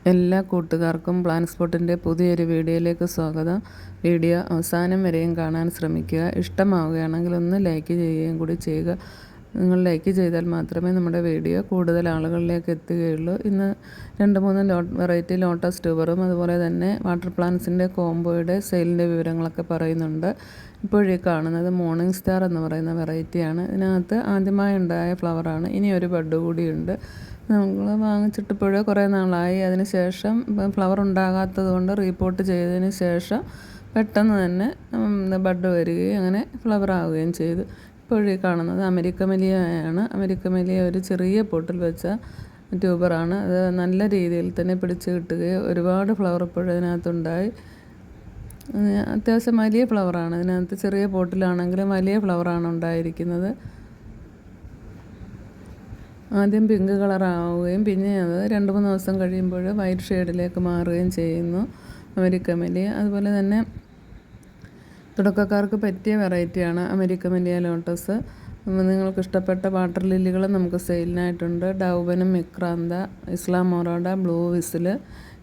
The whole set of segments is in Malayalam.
എല്ലാ കൂട്ടുകാർക്കും പ്ലാന്റ് സ്പോട്ടിൻ്റെ പുതിയൊരു വീഡിയോയിലേക്ക് സ്വാഗതം. വീഡിയോ അവസാനം വരെയും കാണാൻ ശ്രമിക്കുക. ഇഷ്ടമാവുകയാണെങ്കിൽ ഒന്ന് ലൈക്ക് ചെയ്യുകയും കൂടി ചെയ്യുക. നിങ്ങൾ ലൈക്ക് ചെയ്താൽ മാത്രമേ നമ്മുടെ വീഡിയോ കൂടുതൽ ആളുകളിലേക്ക് എത്തുകയുള്ളൂ. ഇന്ന് 2-3 വെറൈറ്റി ലോട്ടസ് ട്യൂബറും അതുപോലെ തന്നെ വാട്ടർ പ്ലാന്റ്സിൻ്റെ കോംബോയുടെ സെയിലിൻ്റെ വിവരങ്ങളൊക്കെ പറയുന്നുണ്ട്. ഇപ്പോഴീ കാണുന്നത് മോർണിംഗ് സ്റ്റാർ എന്ന് പറയുന്ന വെറൈറ്റിയാണ്. ഇതിനകത്ത് ആദ്യമായി ഉണ്ടായ ഫ്ലവറാണ്. ഇനി ഒരു ബഡ് കൂടിയുണ്ട്. നമ്മൾ വാങ്ങിച്ചിട്ടിപ്പോൾ കുറേ നാളായി. അതിന് ശേഷം ഫ്ലവർ ഉണ്ടാകാത്തത് കൊണ്ട് റീപോർട്ട് ചെയ്തതിന് ശേഷം പെട്ടെന്ന് തന്നെ ബഡ് വരികയും അങ്ങനെ ഫ്ലവർ ആവുകയും ചെയ്തു. ഇപ്പോഴീ കാണുന്നത് അമേരിക്ക മെലിയയാണ്. അമേരിക്ക മെലിയ ഒരു ചെറിയ പോട്ടിൽ വെച്ച ട്യൂബറാണ്. അത് നല്ല രീതിയിൽ തന്നെ പിടിച്ച് കിട്ടുകയും ഒരുപാട് ഫ്ലവർ ഇപ്പോഴും ഇതിനകത്തുണ്ടായി. അത്യാവശ്യം വലിയ ഫ്ലവറാണ്. ഇതിനകത്ത് ചെറിയ പോട്ടിലാണെങ്കിലും വലിയ ഫ്ലവറാണ് ഉണ്ടായിരിക്കുന്നത്. ആദ്യം പിങ്ക് കളറാവുകയും പിന്നെ അത് 2-3 ദിവസം കഴിയുമ്പോൾ വൈറ്റ് ഷെയ്ഡിലേക്ക് മാറുകയും ചെയ്യുന്നു അമേരിക്ക മെലിയ. അതുപോലെ തന്നെ തുടക്കക്കാർക്ക് പറ്റിയ വെറൈറ്റിയാണ് അമേരിക്ക മെലിയ ലോട്ടസ്. നിങ്ങൾക്ക് ഇഷ്ടപ്പെട്ട വാട്ടർ ലില്ലികൾ നമുക്ക് സെയിലിനായിട്ടുണ്ട്. ഡൗബനും മിക്രാന്ത, ഇസ്ലാം മൊറാഡ, ബ്ലൂ വിസിൽ,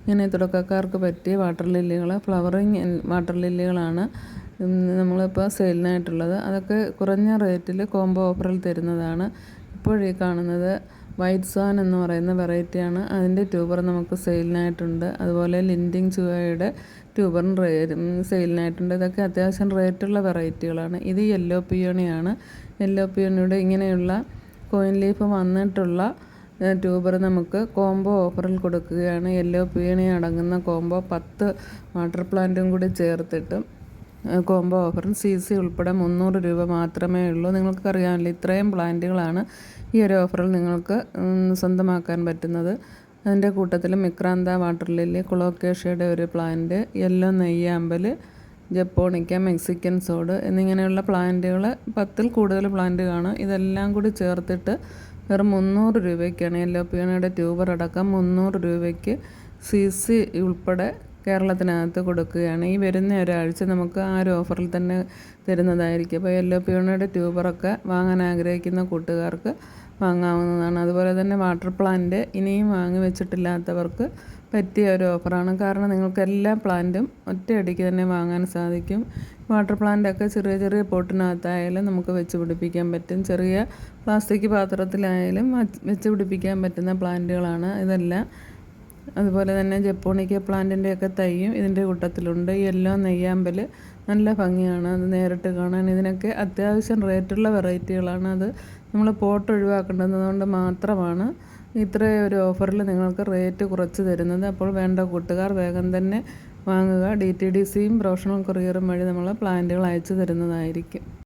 ഇങ്ങനെ തുടക്കക്കാർക്ക് പറ്റിയ വാട്ടർ ലില്ലികൾ, ഫ്ലവറിങ് വാട്ടർ ലില്ലികളാണ് നമ്മളിപ്പോൾ സെയിലിനായിട്ടുള്ളത്. അതൊക്കെ കുറഞ്ഞ റേറ്റിൽ കോംബോ ഓഫറിൽ തരുന്നതാണ്. ഇപ്പോഴീ കാണുന്നത് വൈറ്റ് സ്വാൻ എന്ന് പറയുന്ന വെറൈറ്റിയാണ്. അതിൻ്റെ ട്യൂബർ നമുക്ക് സെയിലിനായിട്ടുണ്ട്. അതുപോലെ ലിൻഡിങ് ചുവയുടെ ട്യൂബറും സെയിലിനായിട്ടുണ്ട്. ഇതൊക്കെ അത്യാവശ്യം റേറ്റുള്ള വെറൈറ്റികളാണ്. ഇത് യെല്ലോ പിയോണിയാണ്. യെല്ലോ പിയോണിയുടെ ഇങ്ങനെയുള്ള കോയിൻ ലീഫ് വന്നിട്ടുള്ള ട്യൂബർ നമുക്ക് കോംബോ ഓഫറിൽ കൊടുക്കുകയാണ്. യെല്ലോ പിയോണി അടങ്ങുന്ന കോംബോ 10 വാട്ടർ പ്ലാന്റും കൂടി ചേർത്തിട്ട് കോംബോ ഓഫറിൽ CC ഉൾപ്പെടെ 300 രൂപ മാത്രമേ ഉള്ളൂ. നിങ്ങൾക്കറിയാമല്ലോ, ഇത്രയും പ്ലാന്റുകളാണ് ഈ ഒരു ഓഫറിൽ നിങ്ങൾക്ക് സ്വന്തമാക്കാൻ പറ്റുന്നത്. അതിൻ്റെ കൂട്ടത്തിൽ മിക്രാന്ത വാട്ടർ ലില്ലി, കൊളോക്കേഷ്യയുടെ ഒരു പ്ലാന്റ്, യെല്ലോ നെയ്യാമ്പൽ, ജപ്പോണിക്ക, മെക്സിക്കൻ സോഡ് എന്നിങ്ങനെയുള്ള പ്ലാന്റുകൾ 10-ൽ കൂടുതൽ പ്ലാന്റ് കാണും. ഇതെല്ലാം കൂടി ചേർത്തിട്ട് വെറും 300 രൂപയ്ക്കാണ്. യെല്ലോ പിയോണിയുടെ ട്യൂബർ അടക്കം 300 രൂപയ്ക്ക് CC ഉൾപ്പെടെ കേരളത്തിനകത്ത് കൊടുക്കുകയാണ്. ഈ വരുന്ന ഒരാഴ്ച നമുക്ക് ആ ഒരു ഓഫറിൽ തന്നെ തരുന്നതായിരിക്കും. അപ്പോൾ യെല്ലോ പിയോണിയുടെ ട്യൂബറൊക്കെ വാങ്ങാൻ ആഗ്രഹിക്കുന്ന കൂട്ടുകാർക്ക് വാങ്ങാവുന്നതാണ്. അതുപോലെ തന്നെ വാട്ടർ പ്ലാന്റ് ഇനിയും വാങ്ങി വെച്ചിട്ടില്ലാത്തവർക്ക് പറ്റിയ ഒരു ഓഫറാണ്. കാരണം നിങ്ങൾക്ക് എല്ലാ പ്ലാന്റും ഒറ്റയടിക്ക് തന്നെ വാങ്ങാൻ സാധിക്കും. വാട്ടർ പ്ലാന്റൊക്കെ ചെറിയ ചെറിയ പോട്ടിനകത്തായാലും നമുക്ക് വെച്ച് പിടിപ്പിക്കാൻ പറ്റും. ചെറിയ പ്ലാസ്റ്റിക് പാത്രത്തിലായാലും വെച്ച് പിടിപ്പിക്കാൻ പറ്റുന്ന പ്ലാന്റുകളാണ് ഇതെല്ലാം. അതുപോലെ തന്നെ ജപ്പോണിക്ക പ്ലാന്റിൻ്റെയൊക്കെ തൈയും ഇതിൻ്റെ കൂട്ടത്തിലുണ്ട്. യെല്ലോ നെയ്യാമ്പൽ നല്ല ഭംഗിയാണ് അത് നേരിട്ട് കാണാൻ. ഇതിനൊക്കെ അത്യാവശ്യം റേറ്റുള്ള വെറൈറ്റികളാണ്. അത് നമ്മൾ പോട്ട് ഒഴിവാക്കേണ്ടതുകൊണ്ട് മാത്രമാണ് ഇത്രയും ഒരു ഓഫറിൽ നിങ്ങൾക്ക് റേറ്റ് കുറച്ച് തരുന്നത്. അപ്പോൾ വേണ്ട കൂട്ടുകാർ വേഗം തന്നെ വാങ്ങുക. DTDCയും പ്രൊഫഷണൽ കൊറിയറും വഴി നമ്മൾ പ്ലാന്റുകൾ അയച്ചു തരുന്നതായിരിക്കും.